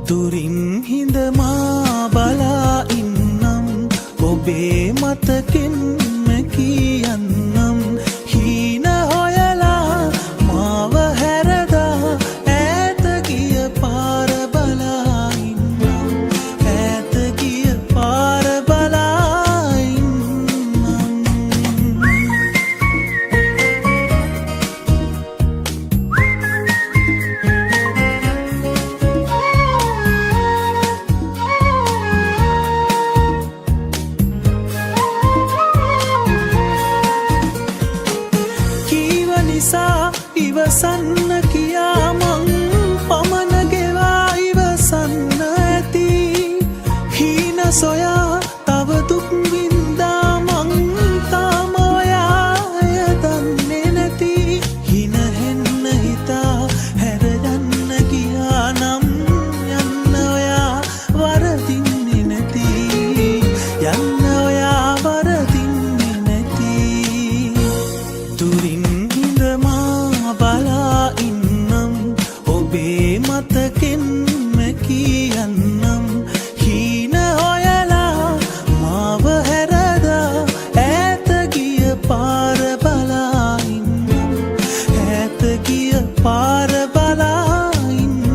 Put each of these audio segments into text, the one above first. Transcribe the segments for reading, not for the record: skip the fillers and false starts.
දුරින් හිඳ මා බලා ඉන්නම් ඔබේ මතකෙන්ම කියන්නම් හීන හොයලා මාව හැරදා ඈත ගිය පාර බලා ඉන්නම් ඈත ගිය පාර බලා ඉන්නම් නිසා ඉවසන්න කියා මං පමන ගෙවා ඉවසන්න ඇති හීන සොයා තව දුක් වින්දා මං තාම ඔයාය දන්නේ නැති හින හෙන්න හිතා හැර යන්න ගියා නම් යන්න ඔයා වරදින්නේ නැති යන්න ඔයා වරදින්නේ නැති දුරින් බලා ඉන්නම් ඔබේ මතකෙන්ම කියන්නම් හීන හොයලා මාව හැරදා ඈත ගිය පාර බලා ඉන්නම් ඈත ගිය පාර බලා ඉන්නම්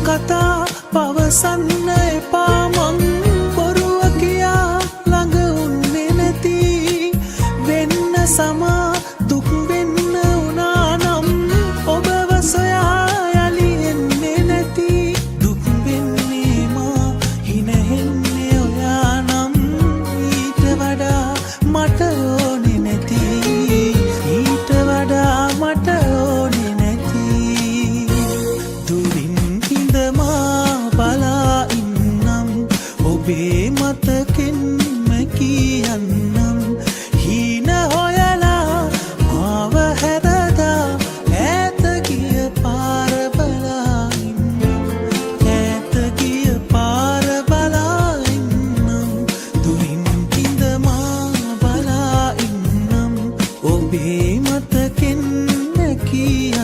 කතා පවසන්න එපා මං බොරුව කියා ළඟ උන්නේ නැති වෙන්න සමා දුක් වෙන්න උනා නම් ඔබව සොයා යලි එන්නේ නැති දුක් වෙන්නේ මා හින හෙන්නේ ඔයා නම් ඊට වඩා මට ඕනේ නැති ඊට වඩා මට ඕනේ නැති දුරින් මා බලා ඉන්නම් ඔබේ මතකෙන්ම කියන්නම් හීන හොයලා මාව හැරදා ඈත ගිය පාර බලා ඉන්නම් ඈත ගිය පාර බලා ඉන්නම් දුරින් හිඳ මා බලා ඉන්නම් ඔබේ මතකෙන්ම කියන්නම්